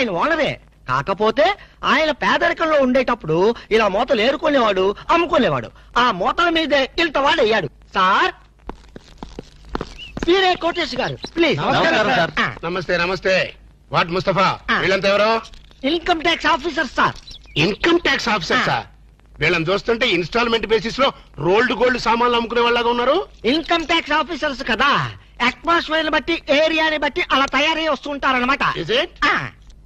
ఆయన ఓనరే. కాకపోతే ఆయన పేదరికంలో ఉండేటప్పుడు ఇలా మూతలు ఏరుకునేవాడు, అమ్ముకునేవాడు. ఆ మూతల మీదే ఇంతవాడు అయ్యాడు. సార్ వీరే కోటేష్ గారు, ప్లీజ్. నమస్తే నమస్తే. వాట్ ముస్తఫా, వీళ్ళంతా ఎవరో? Income tax officer sir. Income tax officer sir. వీళ్ళని చూస్తుంటే ఇన్స్టాల్మెంట్ బేసిస్ లో రోల్డ్ గోల్డ్ సామాన్లు అమ్ముకునే వాళ్ళగా ఉన్నారు. ఇన్కమ్ ట్యాక్స్ ఆఫీసర్స్ కదా, అట్మాస్ఫియర్ బట్టి ఏరియాని బట్టి అలా తయారై వస్తుంటారన్నమాట.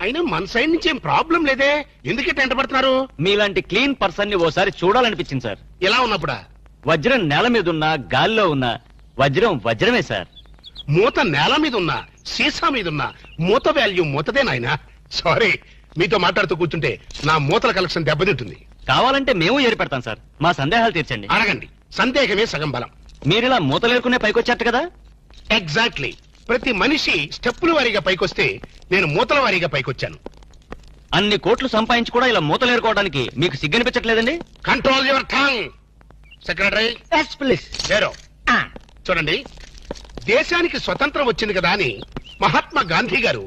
అయినా మన సైడ్ నుంచి ఏం ప్రాబ్లం లేదే, ఎందుకే టెంట పడుతున్నారు? మీలాంటి క్లీన్ పర్సన్ ని ఓసారి చూడాలనిపించింది సార్. ఎలా ఉన్నప్పుడా? వజ్రం నేల మీద ఉన్నా, గాల్లో ఉన్నా వజ్రం వజ్రమే సార్. మూత నేల మీద ఉన్నా, సీసా మీద ఉన్నా మూత వాల్యూ మూతదే నాయనా. సారీ, మీతో మాట్లాడుతూ కూర్చుంటే నా మూతల కలెక్షన్ దెబ్బతింటుంది. కావాలంటే మేము ఏరి పెడతాం సార్, మా సందేహాలు తీర్చండి. అడగండి, సందేహమే సగం బలం. మీరిలా మూతలేరుకునే పైకొచ్చారు కదా. ఎగ్జాక్ట్లీ. ప్రతి మనిషి స్టెప్పుల వారీగా పైకొస్తే నేను మూతల వారీగా పైకొచ్చాను. అన్ని కోట్లు సంపాదించి కూడా ఇలా మూతలేరుకోవడానికి మీకు సిగ్గనిపించట్లేదండి? Control your tongue. సెక్రటరీ లేరో. చూడండి, దేశానికి స్వతంత్రం వచ్చింది కదా అని మహాత్మా గాంధీ గారు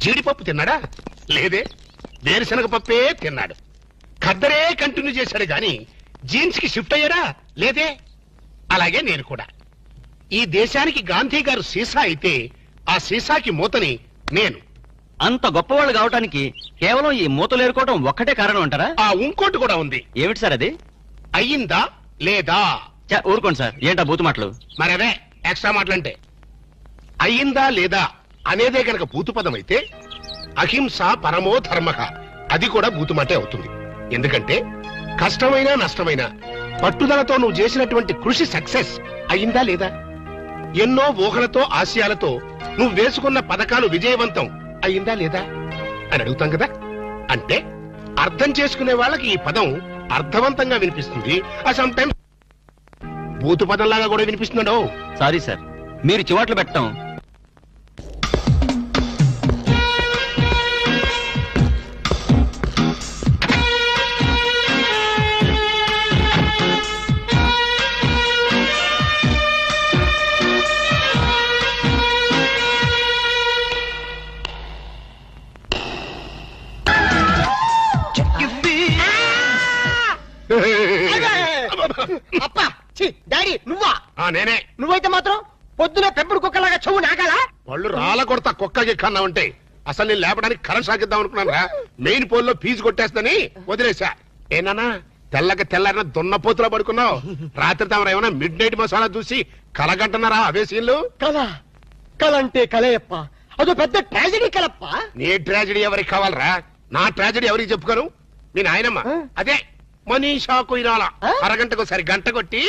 జీడిపప్పు తిన్నాడా? లేదే. వేరుశనగ పప్పే తిన్నాడు. ఖద్దరే కంటిన్యూ చేశాడు గాని జీన్స్ కి షిఫ్ట్ అయ్యాడా? లేదే. అలాగే నేను కూడా. ఈ దేశానికి గాంధీ గారు సీసా అయితే ఆ సీసాకి మూతని నేను. అంత గొప్పవాళ్ళు కావటానికి కేవలం ఈ మూతలేరుకోవడం ఒక్కటే కారణం అంటారా? ఆ ఇంకోటి కూడా ఉంది. ఏమిటి సార్ అది? అయ్యిందా లేదా? ఊరుకోండి సార్, ఏంటా బూతు మాటలు? మరదే ఎక్స్ట్రా మాటలంటే. అయ్యిందా లేదా అనేదే గనక బూతు పదం అయితే అహింస పరమో ధర్మః అది కూడా బూతు మాటే అవుతుంది. ఎందుకంటే కష్టమైనా నష్టమైనా పట్టుదలతో నువ్వు చేసినటువంటి కృషి సక్సెస్ అయ్యిందా లేదా? ఎన్నో ఊహలతో ఆశయాలతో నువ్వు వేసుకున్న పథకాలు విజయవంతం అయ్యిందా లేదా అని అడుగుతాం కదా. అంటే అర్థం చేసుకునే వాళ్ళకి ఈ పదం అర్థవంతంగా వినిపిస్తుంది. సమ్ టైమ్స్ బూతు పదంలాగా కూడా వినిపిస్తున్నాడు. సారీ సార్, మీరు చివాట్లు పెట్టడం అప్పా డాడీ నువ్వా? నేనే. నువ్వైతే మాత్రం పొద్దున పెంపుడు కుక్కలాగా చెవు నాకాలా? వాళ్ళు రాళ్ళ కొడతా కుక్కకి కన్నా ఉంటే అసలు నేను లేపడానికి కరెంట్ సాగిద్దాం అనుకున్నాను రా. మెయిన్ పోల్ లో ఫీజు కొట్టేస్తుందని వదిలేసా. ఏనా తెల్లకి తెల్లారిన దున్నపోతులా పడుకున్నావు. రాత్రి తమరు ఏమైనా మిడ్ నైట్ మసాలా చూసి కలగంటున్నారా? అవే సీన్లు. కల అంటే కలయప్ప, అదో పెద్ద ట్రాజడీ కలప్ప. నీ ట్రాజడీ ఎవరికి కావాలరా? నా ట్రాజడీ ఎవరికి చెప్పుకోను? మీ నాయనమ్మ అదే మనీషా కొయిరాల అరగంటకు సరి గంట కొట్టి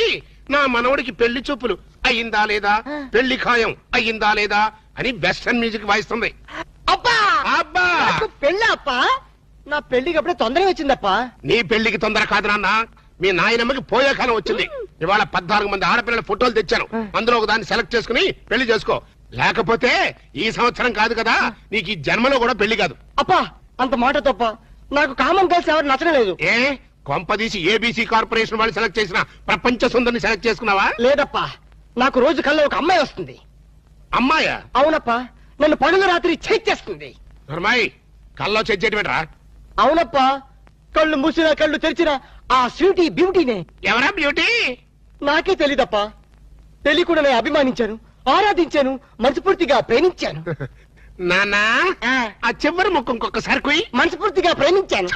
నా మనవడికి పెళ్లి చూపులు అయ్యిందా లేదా, పెళ్లి ఖాయం అయ్యిందా లేదా అని వెస్టర్న్ మ్యూజిక్ వాయిస్తుంది. అబ్బా అబ్బా పెళ్ళి అప్ప, నా పెళ్లికి అప్పుడే తొందరగా వచ్చిందప్పా. నీ పెళ్లికి తొందర కాదు నాన్న, మీ నాయనమ్మకి పోయే కాలం వచ్చింది. ఇవాళ 14 మంది ఆడపిల్లల ఫోటోలు తెచ్చాను. అందులో ఒక దాన్ని సెలెక్ట్ చేసుకుని పెళ్లి చేసుకో. లేకపోతే ఈ సంవత్సరం కాదు కదా, నీకు ఈ జన్మలో కూడా పెళ్లి కాదు. అప్పా అంత మాట తప్ప, నాకు కామన్ గర్ల్స్ ఎవరు నచ్చడం లేదు. ఏ కొంపదీసి ఏబీసీ కార్పొరేషన్ వాళ్ళు సెలెక్ట్ చేసిన ప్రపంచ సుందరిని సెలెక్ట్ చేసుకున్నావా? లేదప్పా, నాకు రోజు కల్లో ఒక అమ్మాయి వస్తుంది. అమ్మాయా? అవునప్పా, నన్ను పగలు రాత్రి చేస్తుంది. నర్మాయి కల్లో చెయ్యటమేట్రా? అవునప్పా, కళ్ళు మూసినా కళ్ళు తెరిచినా ఆ స్వీటీ బ్యూటీనే. ఎవరా బ్యూటీ? నాకే తెలీదప్పా. తెలియకుండా నేను అభిమానించాను, ఆరాధించాను, మనస్ఫూర్తిగా ప్రేమించాను. నానా ఆ చివరి ముఖం ఇంకొకసారి కొయ్యి. మనస్ఫూర్తిగా ప్రేమించాను.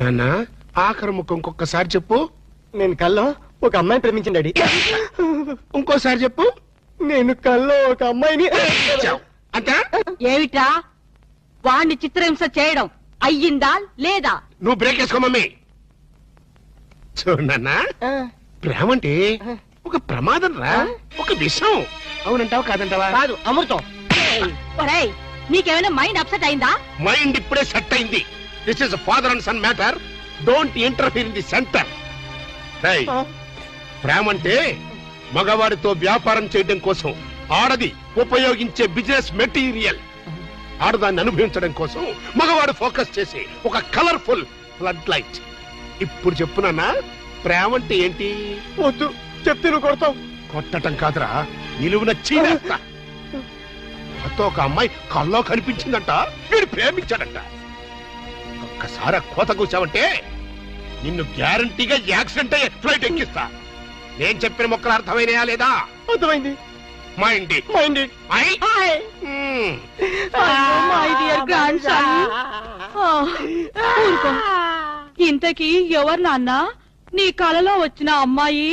నాన్న ఆఖరి ముఖం ఇంకొకసారి చెప్పు. నేను కల్లో ఒక అమ్మాయిని ప్రేమించండి. ఇంకోసారి చెప్పు. నేను కల్లో ఒక అమ్మాయిని. అంతా ఏమిటా వాణ్ణి చిత్రహింస చేయడం అయ్యిందా లేదా? నువ్వు బ్రేక్ వేసుకో మమ్మీ. చూడన్నా, ప్రేమంటే ఒక ప్రమాదం రా, ఒక విషం. అవునంటావా కాదంటావా? కాదు, అమృతం. ఒరేయ్, నీకేమైనా మైండ్ అప్సెట్ అయిందా? మైండ్ ఇప్పుడే సెట్ అయింది. This is father and son matter. Don't interfere in the center. ప్రేమ అంటే మగవాడితో వ్యాపారం చేయడం కోసం ఆడది ఉపయోగించే బిజినెస్ మెటీరియల్. ఆడదాన్ని అనుభవించడం కోసం మగవాడు ఫోకస్ చేసి ఒక కలర్ఫుల్ ఫ్లడ్ లైట్. ఇప్పుడు చెప్పునన్నా ప్రేమ అంటే ఏంటి? వద్దు చెప్తే నువ్వు కొడతావు. కొట్టటం కాదురా, నిలువున చీనేస్తా. కొత్త ఒక అమ్మాయి కల్లో కనిపించిందంట, వీడు ప్రేమించాడంట. ఒక్కసారి ఆ కోత కూర్చావంటే నిన్ను గ్యారంటీగా యాక్సిడెంట్ అయ్యే ఫ్లైట్ ఎక్కిస్తా. నేను చెప్పిన మొక్కలు అర్థమైనయా లేదా? అర్థమైంది. Mind mind my dear grand son. ఇంతకీ ఎవరు నాన్న నీ కలలో వచ్చిన అమ్మాయి?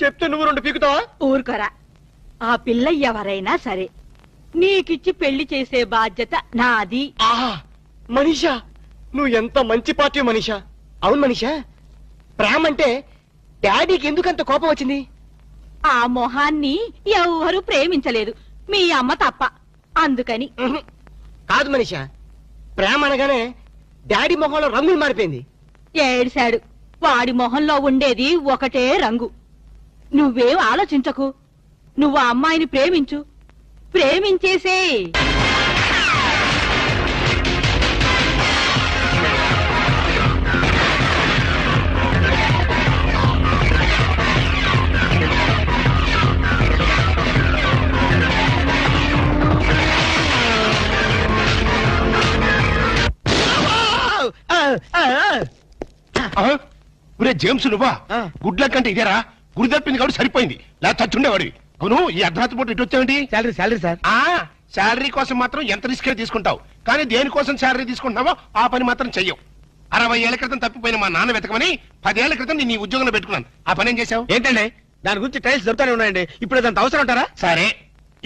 చెప్తే నువ్వు 2 పీకుతావా? ఊరుకోరా. ఆ పిల్ల ఎవరైనా సరే నీకిచ్చి పెళ్లి చేసే బాధ్యత నాది. ఆహా మనీషా, నువ్వు ఎంత మంచి పార్టీ మనీషా. అవును మనీషా, ప్రేమ అంటే డాడీకి ఎందుకంత కోపం వచ్చింది? ఆ మొహాన్ని ఎవరు ప్రేమించలేదు, మీ అమ్మ తప్ప. అందుకని. కాదు మనీషా, ప్రేమ అనగానే డాడీ మొహంలో రంగులు మారిపోయింది. ఏడిశాడు. వాడి మొహంలో ఉండేది ఒకటే రంగు. నువ్వేం ఆలోచించకు. నువ్వు ఆ అమ్మాయిని ప్రేమించు, ప్రేమించేసే. జేమ్స్ నువ్వా? గుడ్ల కంటే ఇదేరా? గుడి తప్పింది కాబట్టి సరిపోయింది, లేదా చచ్చుండేవాడి. అవును, ఈ అర్ధరాత్రి పూట ఇటు వచ్చావేంటి? Salary sir. శాలరీ కోసం మాత్రం ఎంత రిస్క్ తీసుకుంటావు, కానీ దేనికోసం శాలరీ తీసుకుంటున్నావో ఆ పని మాత్రం చెయ్యవు. 60 ఏళ్ల క్రితం తప్పిపోయిన మా నాన్న వెతకమని 10 ఏళ్ల క్రితం నేను ఈ ఉద్యోగంలో పెట్టుకున్నాను. ఆ పని ఏం చేశావు? ఏంటండి దాని గురించి ట్రైల్స్ దొరుకుతానే ఉన్నాయండి. ఇప్పుడు అదంత అవసరం అంటారా? సరే,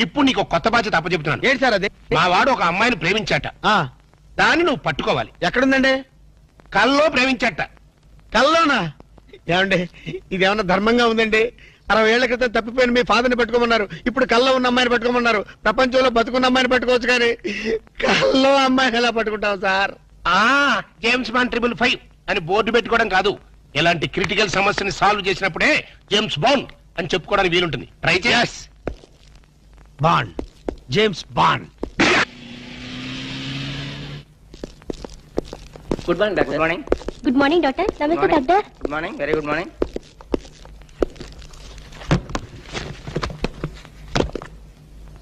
ఇప్పుడు నీకు కొత్త బాధ్యత అప్పచెప్తున్నాను. ఏంటి సార్ అది? మా వాడు ఒక అమ్మాయిని ప్రేమించాట, దాన్ని నువ్వు పట్టుకోవాలి. ఎక్కడుందండి? కల్లో ప్రేమించాట. కల్లోనా? ఏమండి ఇదేమన్నా ధర్మంగా ఉందండి? 60 ఏళ్ల క్రితం తప్పిపోయిన మీ ఫాదర్ని పెట్టుకోమన్నారు, ఇప్పుడు కల్లో ఉన్న అమ్మాయిని పెట్టుకోమన్నారు. ప్రపంచంలో బతుకున్న అమ్మాయిని పెట్టుకోవచ్చు, కానీ కల్లో అమ్మాయిని ఎలా పట్టుకుంటాం సార్? జేమ్స్ బాండ్ 555 అని బోర్డు పెట్టుకోవడం కాదు, ఇలాంటి క్రిటికల్ సమస్యని సాల్వ్ చేసినప్పుడే జేమ్స్ బాండ్ అని చెప్పుకోవడానికి వీలుంటుంది. ట్రై చేస్. Bond, James Bond. Good morning doctor. Good morning. Good morning doctor. నమస్తే doctor. Good morning, very good morning.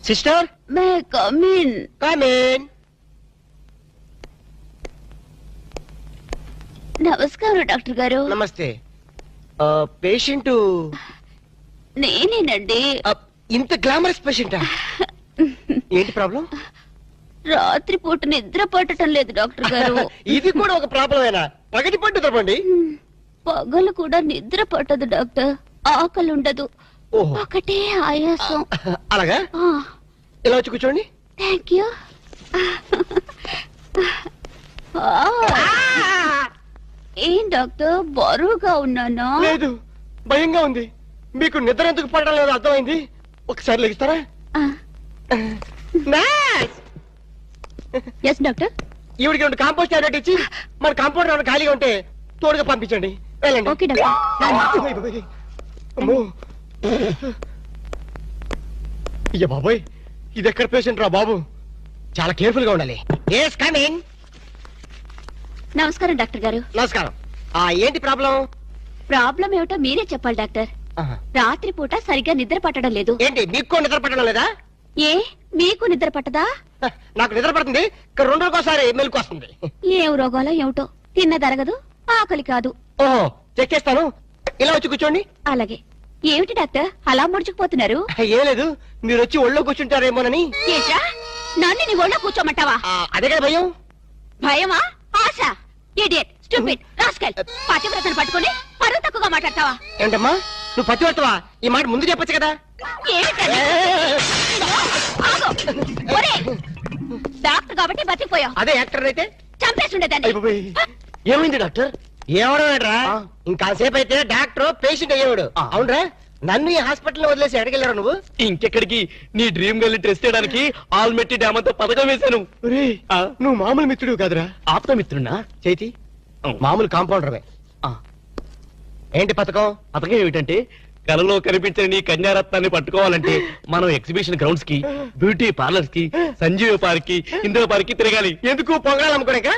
Sister may come in. Come in. నమస్కారం డాక్టర్ గారు. నమస్తే. పేషెంట్ నేనేనండి. ఇంత గ్లామరస్ పేషెంటా? ఏంటి ప్రాబ్లం? రాత్రి పూట నిద్ర పట్టడం లేదు డాక్టర్ గారు. ఇది కూడా ఒక ప్రాబ్లమేనా? పగటి పట్టు తప్పండి. పగలు కూడా నిద్ర పట్టదు డాక్టర్. ఆకలి ఉండదు, ఓహో. ఒకటే ఆయాసం. అలాగా? ఇలా వచ్చి కూర్చోండి. Thank you. ఏం డాక్టర్ బరువుగా ఉన్నానా? లేదు, భయంగా ఉంది. మీకు నిద్ర ఎందుకు పడడం లేదు అర్థమైంది. ఒకసారి లెగిస్తారా? Yes doctor. ఈవిడికి 2 కాంపోస్ట్ టాబ్లెట్ ఇచ్చి మన కాంపౌండ్ ఏమైనా ఖాళీగా ఉంటే తోడుగా పంపించండి. వెళ్ళండి. Okay doctor. అమ్మో. అయ్య బాబోయ్, ఇది ఎక్కడ పేషెంట్ రా బాబు? చాలా కేర్ఫుల్ గా ఉండాలి. Yes coming. నమస్కారం డాక్టర్ గారు. నమస్కారం. ఏంటి ప్రాబ్లం? ప్రాబ్లం ఏమిటో మీరే చెప్పాలి డాక్టర్. రాత్రి పూట సరిగ్గా నిద్ర పట్టడం లేదు. ఏంటి మీకు నిద్ర పట్టడం లేదా? ఏ మీకు నిద్ర పట్టదా? నాకు నిద్ర పడుతుంది, 2 రోజుకోసారి మెలకు వస్తుంది. ఏం రోగాలో ఏమిటో, తిన్నదరగదు, ఆకలి కాదు. ఓహో, చెక్ చేస్తాను. ఇలా వచ్చి కూర్చోండి. అలాగే. ఏమిటి డాక్టర్ అలా ముడుచుకుపోతున్నారు? ఏం లేదు, మీరు వచ్చి ఒళ్ళో కూర్చుంటారేమోనని. ఏంట్రా, నన్ను నీ ఒళ్ళో కూర్చోమంటావా? అదే కదా భయం. భయమా? ఆశ? Idiot, stupid, rascal. పతివ్రతను పట్టుకొని పరువు తక్కువగా మాట్లాడతావా? ఏంటమ్మా నువ్వు పతివర్తవా? ఈ మాట ముందు చెప్పొచ్చు కదా. ఏమిటది? ఆగు. ఒరేయ్, డాక్టర్ కాబట్టి బతికిపోయావు. అదే యాక్టర్ అయితే చంపేసి ఉండేదాన్ని. ఏమైంది డాక్టర్? ఏమడరా? ఇంకాసేపు అయితే డాక్టర్ పేషెంట్ అయ్యేవాడు. అవునరా, నన్ను ఈ హాస్పిటల్ వదిలేసి ఎడగెళ్ళారు నువ్వు? ఇంకెక్కడికి, నీ డ్రీమ్ గర్ల్ టెస్ట్ చేయడానికి ఆల్మెట్టి డ్యామ్ అంతా పథకం వేశాను. నువ్వు మామూలు మిత్రుడు కాదురా, ఆప్తమిత్రున్నా? చేతి మామూలు కాంపౌండర్వే ఏంటి పథకం? పథకం ఏమిటంటే కలలో కనిపించిన నీ కన్యారత్నాన్ని పట్టుకోవాలంటే మనం ఎగ్జిబిషన్ గ్రౌండ్స్ కి, బ్యూటీ పార్లర్స్ కి, సంజీవ పార్క్ కి, ఇందిరా పార్క్ కి తిరగాలి. ఎందుకు పొంగడాలు అమ్ముకోలేక?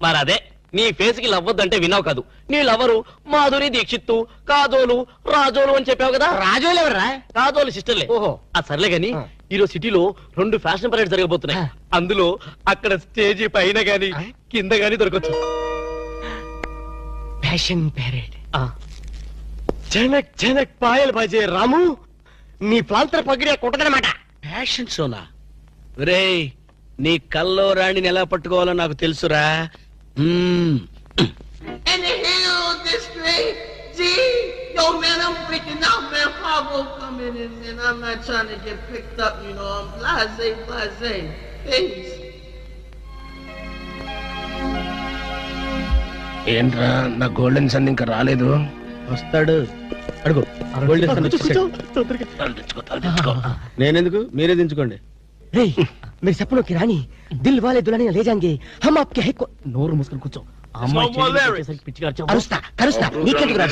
మరి అదే నీ ఫేస్ కి లవ్వద్దంటే విన్నావు కాదు. నీ లవ్వరు మాధురి దీక్షిత్తు, కాజోలు, రాజోలు అని చెప్పావు కదా. రాజోలు ఎవర్రా? కాజోలు సిస్టర్లే. ఓహో. ఆ సర్లే గాని ఈరోజు సిటీలో 2 ఫ్యాషన్ పరేడ్ జరగబోతున్నాయి. అందులో అక్కడ స్టేజీ పైన గాని కింద గాని దొరకచ్చు. Fashion parade. జనక్ జనక్ పాయల్ బాజే రాము, నీ ప్రాంతర పగిడే కుట్టదనమాట. ఫ్యాషన్ షోనా? రేయ్, నీ కల్లో రాణిని ఎలా పట్టుకోవాలో నాకు తెలుసురా. In the hill district, G. Yo, man, I'm freaking out, man. Fargo coming in, man. I'm not trying to get picked up, you know. I'm blase. Peace. ఏంట్రా నా గోల్డెన్ సన్ ఇంకా రాలేదు? వస్తాడు. అడుగు. నేనెందుకు, మీరే దించుకోండి. రేయ్, మీరు చెప్పలోకి రాని దిల్ వాలే దుల్హనియా లే జాంగే హమ్ ఆప్కే హై. నోరు మూసుకొని కూర్చో. ఆ అమ్మాయి చేసేసరికి పిచ్చిగా అరిచావు. కరుస్తా నీకెందుకు రా?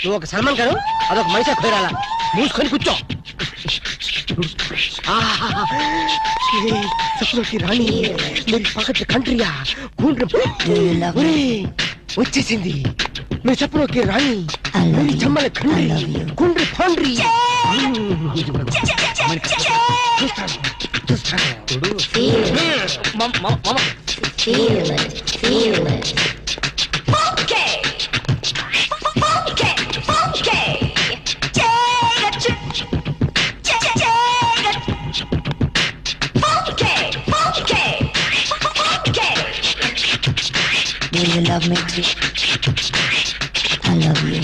నువ్వు ఒక సల్మాన్ గారు, అదొక మైసా ఖోరాలా. మూసుకొని కూర్చో. సప్నోకి రాణి మీరు పక్కన కంట్రీయా వచ్చేసింది. మీరు సప్నోకి రాణి మీరు చమ్మల కండ్రి కుండ్రి పాండ్రి. Do you love me too? I love you.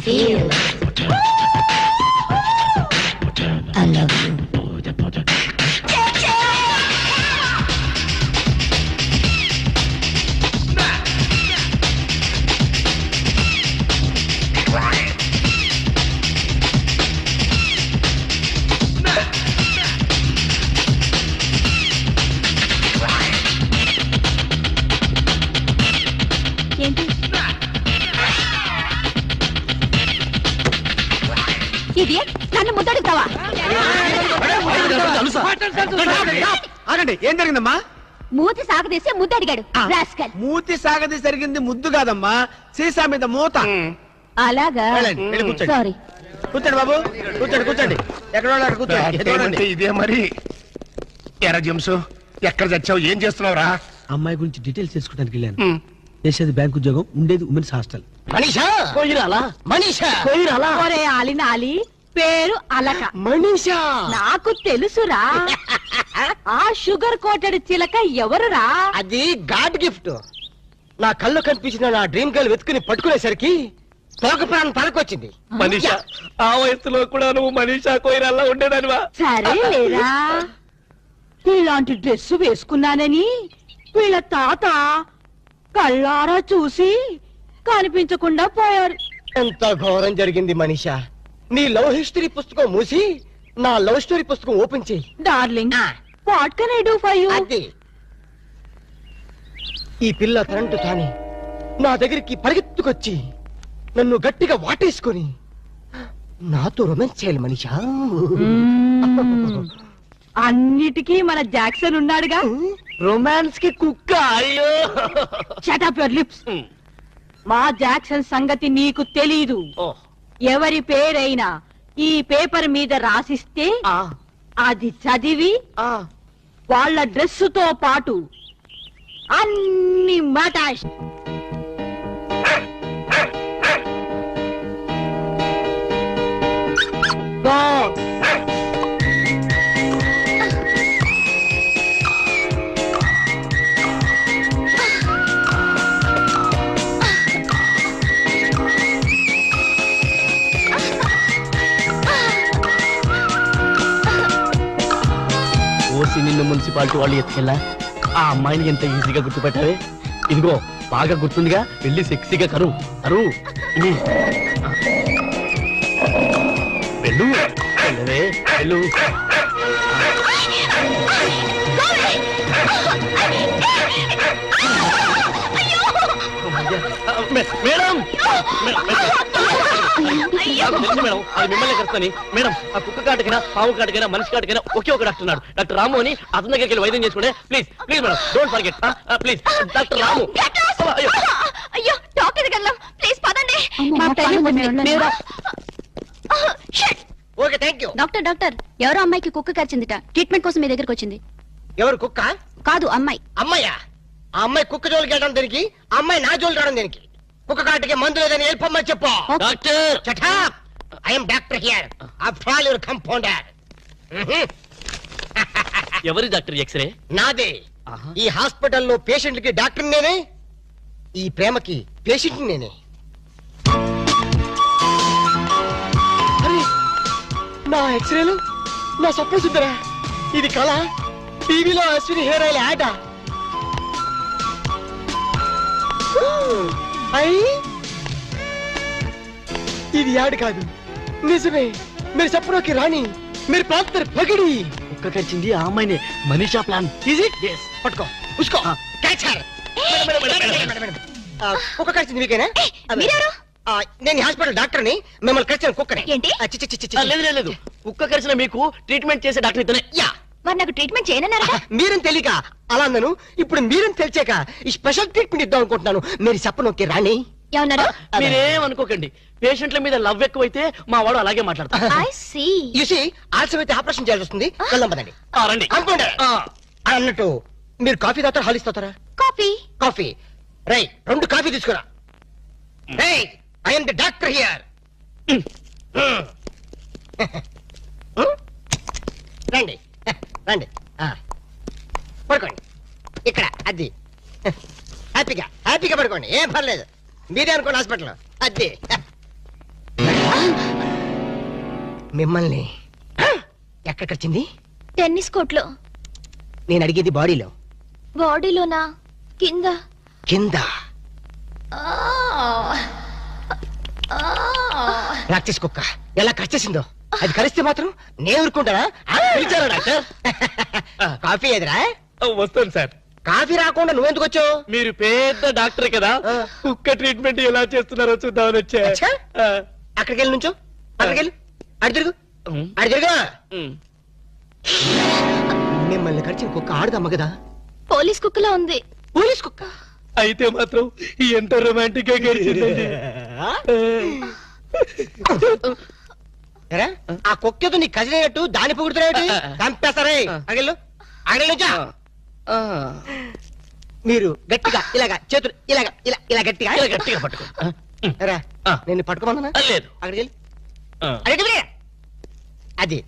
Feel it. I love you. ఏంటి ఇడియట్, నన్ను ముద్దడుగుతావా? ఆగండి, ఏం జరిగిందమ్మా? మూతి సాగదీసి ముద్దడిగాడు రాస్కల్. మూతి సాగది జరిగింది ముద్దు కాదమ్మా, సీసా మీద మూత. అలాగా? వెళ్ళండి, వెళ్ళి కూర్చోండి. సారీ. కూర్చోండి బాబు, కూర్చోండి. ఎక్కడ వాళ్ళు అక్కడ కూర్చోండి. అంటే ఇదే మరి. ఎరా జంసు, ఎక్కడ చచ్చావు? ఏం చేస్తున్నావురా? అమ్మాయి గురించి డీటెయిల్స్ తెలుసుకోవడానికి వెళ్ళాను. చేసేది బ్యాంక్ ఉద్యోగం, ఉండేది ఉమెన్స్ హాస్టల్. మనీషా కొయ్యిరాలా? మనీషా కొయ్యిరాలా? ఒరే ఆలినాలి, పేరు అలక. మనీషా నాకు తెలుసురా. ఆ షుగర్ కోటెడ్ చిలక ఎవరురా? అది గాడ్ గిఫ్ట్. నా కళ్ళు కనిపించిన నా డ్రీమ్ గర్ల్ వెతుకుని పట్టుకునేసరికి తోక ప్రాణం తలకొచ్చింది. మనీషా, ఆ వయసులో కూడా నువ్వు మనీషా కొయ్యిరాలా ఉండేదానివా? సరే లేరా, ఇలాంటి డ్రెస్ వేసుకున్నానని వీళ్ళ తాత కళ్ళారా చూసి కనిపించకుండా పోయారు. ఎంత ఘోరం జరిగింది మనీషా. నీ లవ్ హిస్టరీ పుస్తకం మూసి నా లవ్ స్టోరీ పుస్తకం ఓపెన్ చేయి. Darling, what can I do for you? అది ఈ పిల్ల కరెంటు తాని నా దగ్గరికి పరిగెత్తుకొచ్చి నన్ను గట్టిగా వాటేసుకొని నాతో రొమాన్స్ చేయాలి మనీషా. అన్నిటికీ మన జాక్సన్ ఉన్నాడుగా. రొమాన్స్ కి కుక్క. అయ్యో, షట్ అప్ యువర్ లిప్స్. మా జాక్సన్ సంగతి నీకు తెలీదు. ఎవరి పేరైనా ఈ పేపర్ మీద రాసిస్తే అది చదివి వాళ్ళ డ్రెస్సుతో పాటు అన్ని మటాష్. Go. తెలిసి నిన్ను మున్సిపాలిటీ వాళ్ళు ఎత్తుకెళ్ళా ఆ అమ్మాయిని ఎంత ఈజీగా గుర్తుపెట్టావే. ఇదిగో బాగా గుర్తుందిగా, వెళ్ళి సెక్సీగా కరు కరు. వెళ్ళు వెళ్ళవే వెళ్ళు. మేడం మేడం అది మిమ్మల్ని కలుస్తాని. మేడం ఆ కుక్క కాటకైనా పాము కాటకైనా మనిషి కాటకైనా ఒకే ఒక డాక్టర్ ఉన్నాడు, డాక్టర్ రాము అని. అతని దగ్గరికి వెళ్ళి వైద్యం చేసుకుంటే please please madam, don't forget please. Doctor Ramu. అయ్యో డాక్టర్ దగ్గర వెళ్దాం ప్లీజ్ పదండి. Okay thank you. Doctor doctor ఎవరో అమ్మాయికి కుక్క కరిచిందిట, ట్రీట్మెంట్ కోసం మీ దగ్గరకు వచ్చింది. ఎవరు కుక్క? కాదు అమ్మాయి. అమ్మాయ్యా? ఆ అమ్మాయి కుక్క జోలికి వెళ్ళడం దేనికి? ఆ అమ్మాయి నా జోలికి రావడం దేనికి? కుక్క కాటికి మందు లేదని వెళ్ళిపోమ్మని చెప్పు. Doctor I'm doctor here after all your compounder. ఎవరి డాక్టర్ ఎక్స్రే? నాదే. ఈ హాస్పిటల్లో పేషెంట్లకి డాక్టర్ నేనే, ఈ ప్రేమకి పేషెంట్ నేనే. అరే నా ఎక్స్రేలు నా స్వప్న సుందరా, ఇది కళ? టీవీలో అశ్విని హెయిర్ ఆయిల్ యాడ్. ఇది యాడ్ కాదు, నిజమే. మీరు సప్నోకి రాణి, మీరు ప్రాంతర్ పగిడి. కుక్క కరిచింది ఆ అమ్మాయిని. Manisha plan easy. పట్టుకో ఉసుకో క్యాచ్ హర్. కుక్క కరిచింది మీకేనా? మీరెవరు? నేను హాస్పిటల్ డాక్టర్ని. మిమ్మల్ని కరిచిన కుక్కనే. ఏంటి? లేదు లేదు, కుక్క కరిచిన మీకు ట్రీట్మెంట్ చేసే డాక్టర్ ఇతనే. యా, మరి నాకు ట్రీట్మెంట్ చేయనన్నారా? మీరని తెలియక అలా అన్నాను. ఇప్పుడు మీరని తెలిసాక ఈ స్పెషల్ ట్రీట్మెంట్ ఇద్దాం అనుకుంటున్నాను. మీరు సప్నోకి రాణి. ఏమన్నారు? మీరేమనుకోకండి, పేషెంట్ల మీద లవ్ ఎక్కువైతే మా వాడు అలాగే మాట్లాడతారు. I see. యూసి ఆలస్యం అయితే ఆపరేషన్ చేయాల్సి వస్తుంది. వెళ్దాం పదండి. రండి. కంపౌండర్ అన్నట్టు మీరు కాఫీ తాతారా హాలిస్ తాతారా? కాఫీ. కాఫీ రై 2 కాఫీ తీసుకురా. రై ఐఎమ్ ది డాక్టర్ హియర్. రండి రండి పడుకోండి ఇక్కడ. అది హ్యాపీగా హ్యాపీగా పడుకోండి, ఏం పర్లేదు. మీరే అనుకోండి హాస్పిటల్. అది మిమ్మల్ని ఎక్కడికి వచ్చింది? టెన్నిస్ కోర్ట్లో. నేను అడిగేది బాడీలో. బాడీలోనా? కింద. కింద ప్రాక్టీస్ కుక్క ఎలా కరిచేసిందో. అది కరిస్తే మాత్రం నేను ఊరుకుంటారా? పిలిచారా డాక్టర్? కాఫీ ఎదురా? వస్తాను సార్. కాఫీ రాకుండా నువ్వెందుకు వచ్చావు? మీరు పెద్ద డాక్టర్ కదా, కుక్క ట్రీట్మెంట్ ఎలా చేస్తున్నారో చూద్దామని వచ్చా. అచ్చా? అక్కడికి వెళ్ళి నుంచో. అక్కడికి వెళ్ళి అడి తిరుగు అడి తిరుగు. మిమ్మల్ని కరిచిన కుక్క ఆడదమ్మ కదా? పోలీస్ కుక్కలా ఉంది. పోలీస్ కుక్క అయితే మాత్రం ఎంత రొమాంటిక్ గా గడిచిందండి. ఎరా, ఆ కుక్కతో నీ కజిన్ అయినట్టు దాన్ని పొగుడుతున్నాయి. చంపేస్తారే. అగలు అగలుంచా. మీరు గట్టిగా ఇలాగా చేతులు ఇలాగా ఇలా ఇలా గట్టిగా ఇలా గట్టిగా పట్టుకో. ఎరా, నేను పట్టుకోమన్నా? లేదు. అక్కడికి వెళ్ళి అక్కడికి వెళ్ళి. అది